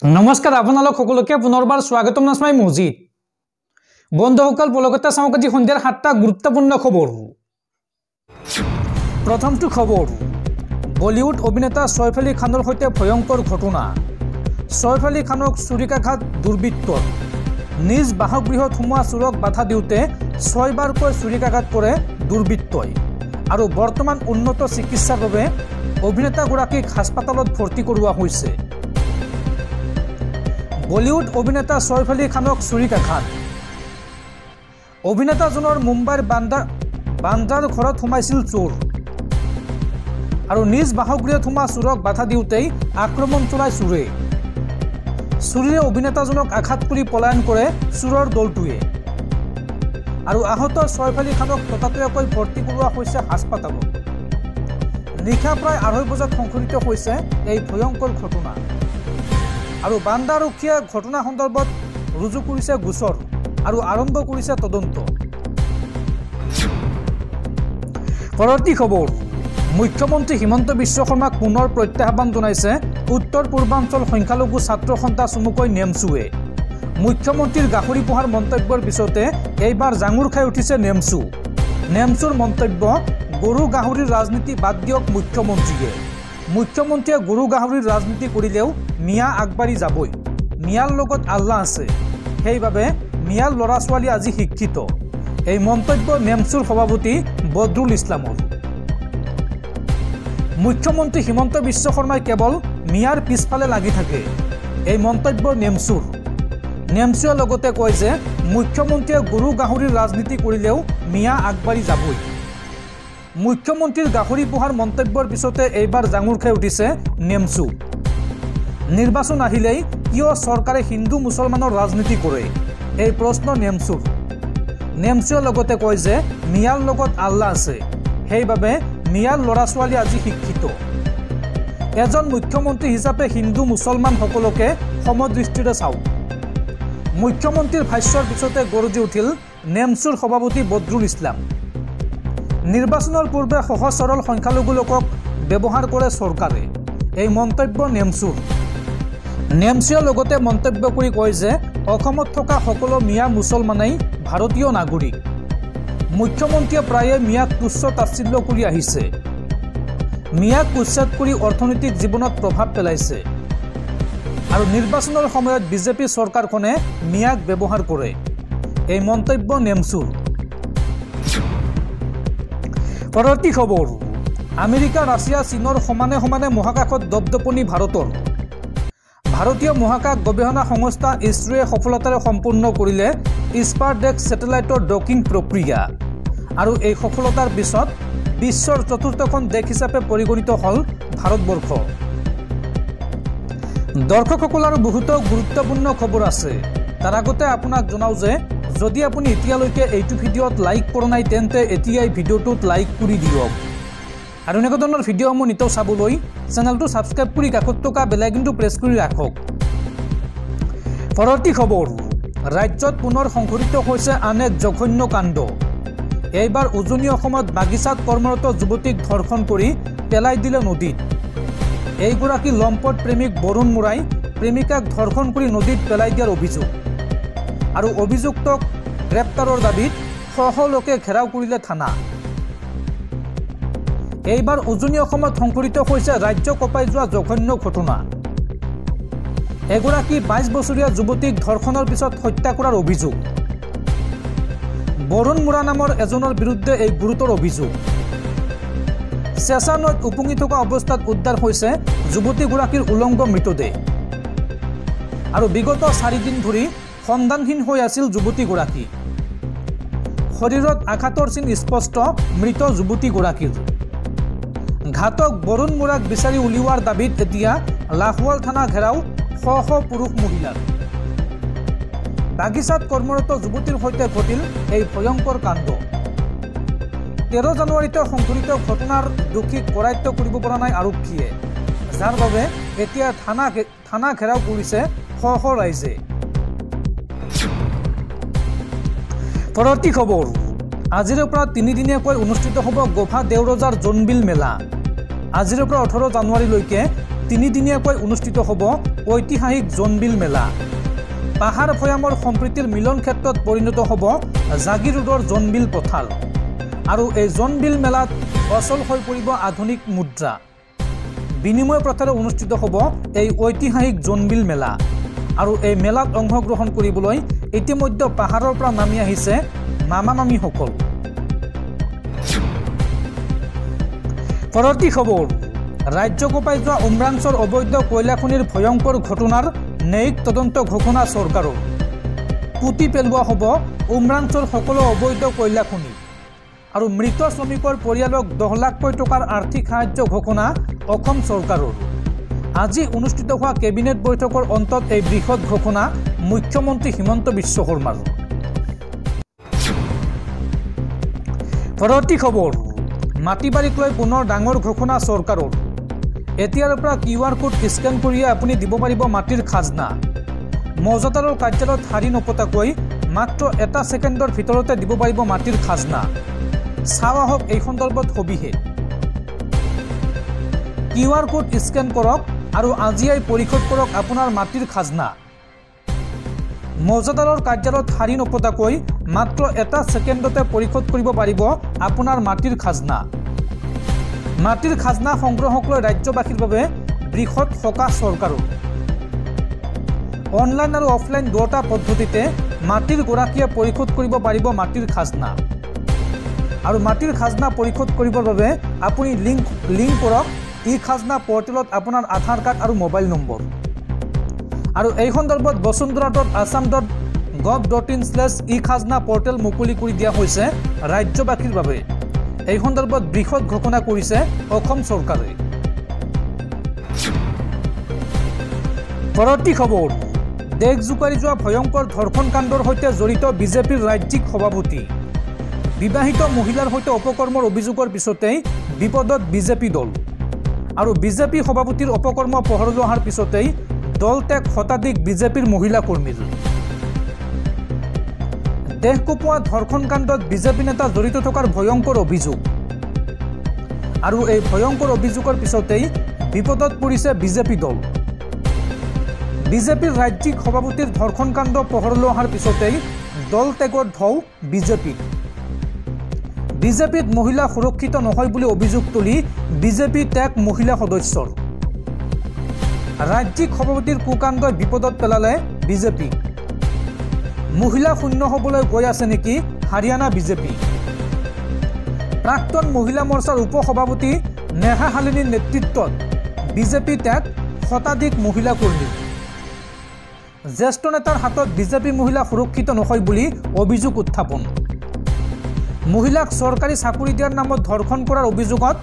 নমস্কাৰ আপোনালোক সকলোকে পুনৰবাৰ স্বাগতম নাছমাই মজিদ বন্ধুসকল পলকতে চাওক আজি সন্ধিয়াৰ 7টা গুৰুত্বপূৰ্ণ খবৰ প্ৰথমটো খবৰ বলিউড অভিনেতা সৈফ আলী খানৰ সৈতে ভয়ংকৰ ঘটনা সৈফ আলী খানক চুৰিকাঘাত দুৰ্বৃত্তৰ নিজ বাসগৃহত সোমোৱা চুৰক বাধা দিওঁতে 6বাৰকৈ চুৰিকাঘাত কৰে দুৰ্বৃত্তই আৰু বৰ্তমান উন্নত চিকিৎসাৰ বাবে অভিনেতাগৰাকীক হাস্পতালত ভৰ্তি কৰোৱা হৈছে বলিউড অভিনেতা সৈফ আলী খানক চুৰিকাঘাত অভিনেতাজনৰ মুম্বাইৰ বান্দ্ৰাৰ ঘৰত সোমাইছিল চোৰ আৰু নিজ বাসগৃহত সোমোৱা চুৰক বাধা দিওঁতেই আক্ৰমণ চলাই চুৰে চুৰিৰে অভিনেতাজনক আঘাত কৰি পলায়ন কৰে চুৰৰ দলটোৱে আৰু আহত সৈফ আলী খানক ততাতৈয়াকৈ ভৰ্তি কৰোৱা হৈছে হাস্পতালত নিশা প্ৰায় 2:30 বজাত সংঘটিত হৈছে এই ভয়ংকৰ ঘটনা আৰু বান্দ্ৰা আৰক্ষীয়ে ঘটনা সন্দৰ্ভত ৰুজু কৰিছে গোচৰ আৰু আৰম্ভ কৰিছে তদন্ত পৰৱৰ্তী খবৰ মুখ্যমন্ত্ৰী হিমন্ত বিশ্ব শৰ্মাক পুনৰ প্ৰত্যাহ্বান জনাইছে উত্তৰ পূৰ্বাঞ্চল সংখ্যালঘু ছাত্ৰ সন্থা চমুকৈ নেমচুৱে মুখ্যমন্ত্ৰীৰ গাহৰি পোহাৰ মন্তব্যৰ পিছতে এইবাৰ জাঙুৰ খাই উঠিছে নেমচুৰ মন্তব্য গৰু গাহৰিৰ ৰাজনীতি বাদ দিয়ক মুখ্যমন্ত্ৰীয়ে গৰু গাহৰিৰ ৰাজনীতি কৰিলেও মিয়া আগবাঢ়ি যাবই মিয়াৰ লগত আল্লাহ আছে সেইবাবে মিয়াৰ ল'ৰা ছোৱালী আজি শিক্ষিত এই মন্তব্য নেমচুৰ সভাপতি বদৰুল ইছলামৰ মুখ্যমন্ত্ৰী হিমন্ত বিশ্ব শৰ্মাই কেৱল মিয়াৰ পিছফালে লাগি থাকে এই মন্তব্য নেমচুৱে লগতে কয় যে মুখ্যমন্ত্ৰীয়ে গৰু গাহৰিৰ ৰাজনীতি কৰিলেও মিয়া আগবাঢ়ি যাবই মুখ্যমন্ত্ৰীৰ গাহৰি পোহাৰ মন্তব্যৰ পিছতে এইবাৰ জাঙুৰ খাই উঠিছে নেমচু নিৰ্বাচন আহিলেই কিয় চৰকাৰে হিন্দু মুছলমানৰ ৰাজনীতি কৰে এই প্ৰশ্ন নেমচুৱে লগতে কয় যে মিয়াৰ লগত আল্লাহ আছে সেইবাবে মিয়াৰ ল'ৰা ছোৱালী আজি শিক্ষিত এজন মুখ্যমন্ত্ৰী হিচাপে হিন্দু মুছলমান সকলোকে সমদৃষ্টিৰে চাওক মুখ্যমন্ত্ৰীৰ ভাষ্যৰ পিছতে গৰজি উঠিল নেমচুৰ সভাপতি বদৰুল ইছলাম নিৰ্বাচনৰ পূৰ্বে সহজ সৰল সংখ্যালঘু লোকক ব্যৱহাৰ কৰে চৰকাৰে এই মন্তব্য নেমচুৱে লগতে মন্তব্য কৰি কয় যে অসমত থকা সকলো মিয়া মুছলমানেই ভাৰতীয় নাগৰিক মুখ্যমন্ত্ৰীয়ে প্ৰায়ে মিয়াক তুচ্ছ তাচ্ছিল্য কৰি আহিছে মিয়াক উচ্ছেদ কৰি অৰ্থনৈতিক জীৱনত প্ৰভাৱ পেলাইছে আৰু নিৰ্বাচনৰ সময়ত বিজেপি চৰকাৰখনে মিয়াক ব্যৱহাৰ কৰে এই মন্তব্য নেমচুৰ পৰৱৰ্তী খবৰ আমেৰিকা ৰাছিয়া চীনৰ সমানে সমানে মহাকাশত দপদপনি ভাৰতীয় মহাকাশ গৱেষণা সংস্থা ইছৰোৱে সফলতাৰে সম্পূৰ্ণ কৰিলে স্পাৰডেক্স ছেটেলাইটৰ ডকিং প্ৰক্ৰিয়া আৰু এই সফলতাৰ পিছত বিশ্বৰ চতুৰ্থখন দেশ হিচাপে পৰিগণিত হ'ল ভাৰতবৰ্ষ দৰ্শকসকল আৰু বহুতো গুৰুত্বপূৰ্ণ খবৰ আছে তাৰ আগতে আপোনাক জনাও যে যদি আপুনি এতিয়ালৈকে এইটো ভিডিঅ'ত লাইক কৰা নাই তেন্তে এতিয়াই ভিডিঅ'টোত লাইক কৰি দিয়ক আৰু এনেকুৱা ধৰণৰ ভিডিঅ'সমূহ নিতৌ চাবলৈ চেনেলটো ছাবস্ক্ৰাইব কৰি কাষত থকা বেল আইকনটো প্ৰেছ কৰি ৰাখক পৰৱৰ্তী খবৰ ৰাজ্যত পুনৰ সংঘটিত হৈছে আন এক জঘন্য কাণ্ড এইবাৰ উজনি অসমত বাগিচাত কৰ্মৰত যুৱতীক ধৰ্ষণ কৰি পেলাই দিলে নদীত এইগৰাকী লম্পট প্ৰেমিক বৰুণ মুৰাই প্ৰেমিকাক ধৰ্ষণ কৰি নদীত পেলাই দিয়াৰ অভিযোগ আৰু অভিযুক্তক গ্ৰেপ্তাৰৰ দাবীত শ লোকে ঘেৰাও কৰিলে থানা এইবাৰ উজনি অসমত সংঘটিত হৈছে ৰাজ্য কঁপাই যোৱা জঘন্য ঘটনা এগৰাকী 22 বছৰীয়া যুৱতীক ধৰ্ষণৰ পিছত হত্যা কৰাৰ অভিযোগ বৰুণ মুৰা নামৰ এজনৰ বিৰুদ্ধে এই গুৰুতৰ অভিযোগ চেঁচা নৈত উপঙি থকা অৱস্থাত উদ্ধাৰ হৈছে যুৱতীগৰাকীৰ উলংগ মৃতদেহ আৰু বিগত 4 দিন ধৰি সন্ধানহীন হৈ আছিল যুৱতীগৰাকী শৰীৰত আঘাতৰ চিন স্পষ্ট মৃত যুৱতীগৰাকীৰ ঘাতক বৰুণ মুৰাক বিচাৰি উলিওৱাৰ দাবীত এতিয়া লাহোৱাল থানা ঘেৰাও শ পুৰুষ মহিলাৰ বাগিচাত কৰ্মৰত যুৱতীৰ সৈতে ঘটিল এই ভয়ংকৰ কাণ্ড 13 জানুৱাৰীতে সংঘটিত ঘটনাৰ দোষীক কৰায়ত্ব কৰিব পৰা নাই আৰক্ষীয়ে যাৰ বাবে এতিয়া থানা ঘেৰাও কৰিছে শ ৰাইজে পৰৱৰ্তী খবৰ আজিৰে পৰা 3 দিনীয়াকৈ অনুষ্ঠিত হ'ব গোভা দেওৰজাৰ জোনবিল মেলা আজিৰে পৰা 18 জানুৱাৰীলৈকে তিনিদিনীয়াকৈ অনুষ্ঠিত হ'ব ঐতিহাসিক জোনবিল মেলা। পাহাৰ ভৈয়ামৰ সম্প্ৰীতিৰ মিলন ক্ষেত্ৰত পৰিণত হ'ব জাগিৰ ৰোডৰ জোনবিল পথাৰ। আৰু এই জোনবিল মেলাত অচল হৈ পৰিব আধুনিক মুদ্ৰা। বিনিময় প্ৰথাৰে অনুষ্ঠিত হ'ব এই ঐতিহাসিক জোনবিল মেলা। আৰু এই মেলাত অংশগ্ৰহণ কৰিবলৈ ইতিমধ্যে পাহাৰৰ পৰা নামি আহিছে মামা মামীসকল। পৰৱৰ্তী খবৰ, ৰাজ্য কঁপাই যোৱা উমৰাংচৰ অবৈধ কয়লা খনিৰ ভয়ংকৰ ঘটনাৰ ন্যায়িক তদন্ত ঘোষণা চৰকাৰৰ। পুতি পেলোৱা হ'ব উমৰাংচৰ সকলো অবৈধ কয়লা খনি। আৰু মৃত শ্ৰমিকৰ পৰিয়ালক 10 লাখকৈ টকাৰ আৰ্থিক সাহায্য ঘোষণা অসম চৰকাৰৰ। আজি অনুষ্ঠিত হোৱা কেবিনেট বৈঠকৰ অন্তত এই বৃহৎ ঘোষণা মুখ্যমন্ত্ৰী হিমন্ত বিশ্ব শৰ্মাৰ। পৰৱৰ্তী খবৰ, মাটিবাৰীক লৈ পুনৰ ডাঙৰ ঘোষণা চৰকাৰৰ। এতিয়াৰ পৰা QR কোড স্কেন কৰিয়ে আপুনি দিব পাৰিব মাটিৰ খাজনা। মৌজাদাৰৰ কাৰ্যালয়ত শাৰী নপতাকৈ মাত্ৰ 1 ছেকেণ্ডৰ ভিতৰতে দিব পাৰিব মাটিৰ খাজনা। চাওঁ আহক এই সন্দৰ্ভত সবিশেষ। QR কোড স্কেন কৰক আৰু আজিয়াই পৰিশোধ কৰক আপোনাৰ মাটিৰ খাজনা। মৌজাদাৰৰ কাৰ্যালয়ত শাৰী নপতাকৈ মাত্ৰ 1 ছেকেণ্ডতে পৰিশোধ কৰিব পাৰিব আপোনাৰ মাটিৰ খাজনা। মাটিৰ খাজনা সংগ্ৰহক লৈ ৰাজ্যবাসীৰ বাবে বৃহৎ সকাহ চৰকাৰৰ। অনলাইন আৰু অফলাইন দুয়োটা পদ্ধতিতে মাটিৰ গৰাকীয়ে পৰিশোধ কৰিব পাৰিব মাটিৰ খাজনা। আৰু মাটিৰ খাজনা পৰিশোধ কৰিবৰ বাবে আপুনি লিংক কৰক ই-খাজনা পৰ্টেলত আপোনাৰ আধাৰ কাৰ্ড আৰু মোবাইল নম্বৰ। আৰু এই সন্দৰ্ভত basundhara.assam.gov.in/e-খাজনা পৰ্টেল মুকলি কৰি দিয়া হৈছে ৰাজ্যবাসীৰ বাবে। এই সন্দৰ্ভত বৃহৎ ঘোষণা কৰিছে অসম চৰকাৰে। পৰৱৰ্তী খবৰ, দেশ জোকাৰি যোৱা ভয়ংকৰ ধৰ্ষণ কাণ্ডৰ সৈতে জড়িত বিজেপিৰ ৰাজ্যিক সভাপতি। বিবাহিত মহিলাৰ সৈতে অপকৰ্মৰ অভিযোগৰ পিছতেই বিপদত বিজেপি দল। আৰু বিজেপি সভাপতিৰ অপকৰ্ম পোহৰলৈ অহাৰ পিছতেই দল ত্যাগ শতাধিক বিজেপিৰ মহিলা কৰ্মীৰ। দেশ কঁপোৱা ধৰ্ষণ কাণ্ডত বিজেপি নেতা জড়িত থকাৰ ভয়ংকৰ অভিযোগ। আৰু এই ভয়ংকৰ অভিযোগৰ পিছতেই বিপদত পৰিছে বিজেপি দল। বিজেপিৰ ৰাজ্যিক সভাপতিৰ ধৰ্ষণ কাণ্ড পোহৰলৈ অহাৰ পিছতেই দল ত্যাগৰ ঢৌ বিজেপিত। বিজেপিত মহিলা সুৰক্ষিত নহয় বুলি অভিযোগ তুলি বিজেপি ত্যাগ মহিলা সদস্যৰ। ৰাজ্যিক সভাপতিৰ কুকাণ্ডই বিপদত পেলালে বিজেপি। মহিলা শূন্য হ'বলৈ গৈ আছে নেকি হাৰিয়ানা বিজেপি। প্ৰাক্তন মহিলা মৰ্চাৰ উপ সভাপতি নেহা হালিনীৰ নেতৃত্বত বিজেপি ত্যাগ শতাধিক মহিলা কৰ্মী। জ্যেষ্ঠ নেতাৰ হাতত বিজেপি মহিলা সুৰক্ষিত নহয় বুলি অভিযোগ উত্থাপন। মহিলাক চৰকাৰী চাকৰি দিয়াৰ নামত ধৰ্ষণ কৰাৰ অভিযোগত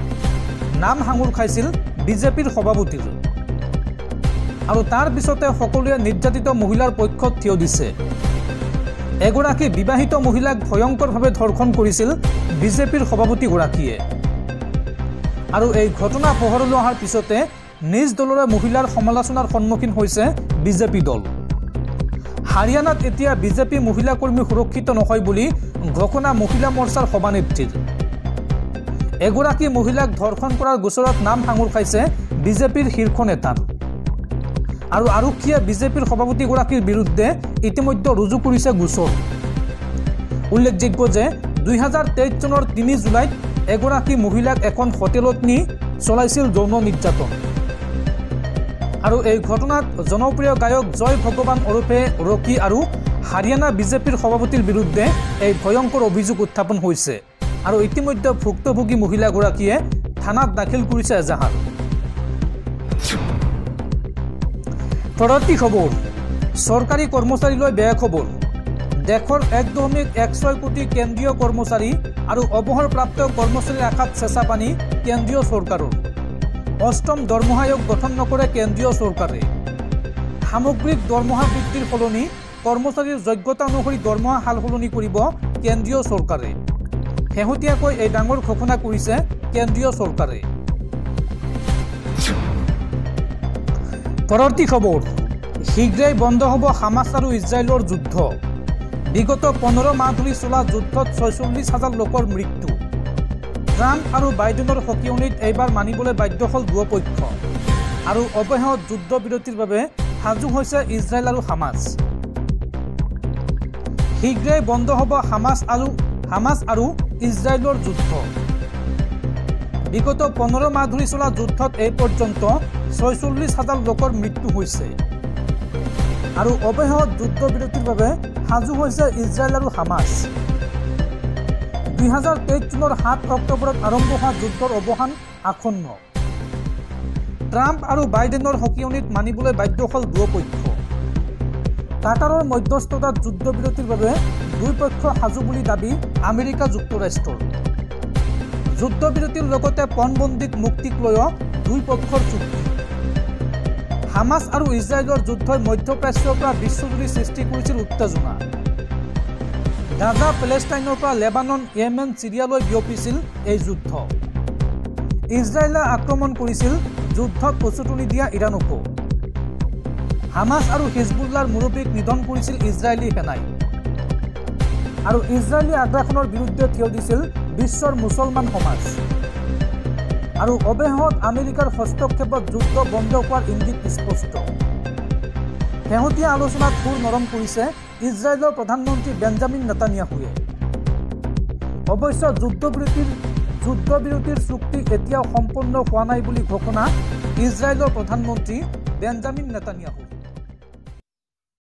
নাম সাঙুৰ খাইছিল বিজেপিৰ সভাপতিৰ। আৰু তাৰ পিছতে সকলোৱে নিৰ্যাতিত মহিলাৰ পক্ষত থিয় দিছে। এগৰাকী বিবাহিত মহিলাক ভয়ংকৰভাৱে ধৰ্ষণ কৰিছিল বিজেপিৰ সভাপতিগৰাকীয়ে। আৰু এই ঘটনা পোহৰলৈ অহাৰ পিছতে নিজ দলৰে মহিলাৰ সমালোচনাৰ সন্মুখীন হৈছে বিজেপি দল। হাৰিয়ানাত এতিয়া বিজেপি মহিলা কৰ্মী সুৰক্ষিত নহয় বুলি ঘোষণা মহিলা মৰ্চাৰ সভানেত্ৰীৰ। এগৰাকী মহিলাক ধৰ্ষণ কৰাৰ গোচৰত নাম সাঙুৰ খাইছে বিজেপিৰ শীৰ্ষ নেতাৰ। আৰু আৰক্ষীয়ে বিজেপিৰ সভাপতিগৰাকীৰ বিৰুদ্ধে ইতিমধ্যে ৰুজু কৰিছে গোচৰ। উল্লেখযোগ্য যে 2023 চনৰ 3 জুলাইত এগৰাকী মহিলাক এখন হোটেলত নি চলাইছিল যৌন নিৰ্যাতন। আৰু এই ঘটনাত জনপ্ৰিয় গায়ক জয় ভগৱান ওৰফে ৰকি আৰু হাৰিয়ানা বিজেপিৰ সভাপতিৰ বিৰুদ্ধে এই ভয়ংকৰ অভিযোগ উত্থাপন হৈছে। আৰু ইতিমধ্যে ভুক্তভোগী মহিলাগৰাকীয়ে থানাত দাখিল কৰিছে এজাহাৰ। পৰৱৰ্তী খবৰ, চৰকাৰী কৰ্মচাৰীলৈ বেয়া খবৰ। দেশৰ 1.16 কোটি কেন্দ্ৰীয় কৰ্মচাৰী আৰু অৱসৰপ্ৰাপ্ত কৰ্মচাৰীৰ আশাত চেঁচা পানী কেন্দ্ৰীয় চৰকাৰৰ। 8ম দৰমহা আয়োগ গঠন নকৰে কেন্দ্ৰীয় চৰকাৰে। সামগ্ৰিক দৰমহা বৃদ্ধিৰ সলনি কৰ্মচাৰীৰ যোগ্যতা অনুসৰি দৰমহা সাল সলনি কৰিব কেন্দ্ৰীয় চৰকাৰে। শেহতীয়াকৈ এই ডাঙৰ ঘোষণা কৰিছে কেন্দ্ৰীয় চৰকাৰে। পৰৱৰ্তী খবৰ, শীঘ্ৰেই বন্ধ হ'ব হামাছ আৰু ইজৰাইলৰ যুদ্ধ। বিগত 15 মাহ ধৰি চলা যুদ্ধত 46,000 লোকৰ মৃত্যু। ট্ৰাম্প আৰু বাইডেনৰ সকিয়নিত এইবাৰ মানিবলৈ বাধ্য হ'ল দুয়োপক্ষ। আৰু অব্যাহত যুদ্ধবিৰতিৰ বাবে সাজু হৈছে ইজৰাইল আৰু হামাছ। শীঘ্ৰেই বন্ধ হ'ব হামাছ আৰু ইজৰাইলৰ যুদ্ধ। বিগত 15 মাহ ধৰি চলা যুদ্ধত এই পৰ্যন্ত 46,000 লোকৰ মৃত্যু হৈছে আৰু অব্যাহত যুদ্ধবিৰতিৰ বাবে সাজু হৈছে ইজৰাইল আৰু হামাছ। 2023 চনৰ 7 অক্টোবৰত আৰম্ভ হোৱা যুদ্ধৰ অৱসান আসন্ন। ট্ৰাম্প আৰু বাইডেনৰ সকিয়নিত মানিবলৈ বাধ্য হ'ল দুয়োপক্ষ। কাটাৰৰ মধ্যস্থতাত যুদ্ধবিৰতিৰ বাবে দুই পক্ষ সাজু বুলি দাবী আমেৰিকা যুক্তৰাষ্ট্ৰৰ। যুদ্ধবিৰতিৰ লগতে পণবন্দীক মুক্তিক লৈও দুই পক্ষৰ চুক্তি। হামাছ আৰু ইজৰাইলৰ যুদ্ধই মধ্যপ্ৰাচ্যৰ পৰা বিশ্বজুৰি সৃষ্টি কৰিছিল উত্তেজনা। গাজা, পেলেষ্টাইনৰ পৰা লেবানন, য়েমেন, চিৰিয়ালৈ বিয়পিছিল এই যুদ্ধ। ইজৰাইলে আক্ৰমণ কৰিছিল, যুদ্ধত প্ৰস্তুতি দিয়া ইৰাণকো। হামাছ আৰু হিজবুল্লাৰ মুৰব্বীক নিধন কৰিছিল ইজৰাইলী সেনাই। আৰু ইজৰাইলী আগ্ৰাসনৰ বিৰুদ্ধে থিয় দিছিল বিশ্বৰ মুছলমান সমাজ। আৰু অব্যাহত আমেৰিকাৰ হস্তক্ষেপত যুদ্ধ বন্ধ হোৱাৰ ইংগিত স্পষ্ট। শেহতীয়া আলোচনাত সুৰ নৰম কৰিছে ইজৰাইলৰ প্ৰধানমন্ত্ৰী বেঞ্জামিন নেতানিয়াহুৱে। অৱশ্যে যুদ্ধবিৰতিৰ চুক্তি এতিয়াও সম্পূৰ্ণ হোৱা নাই বুলি ঘোষণা ইজৰাইলৰ প্ৰধানমন্ত্ৰী বেঞ্জামিন নেতানিয়াহু।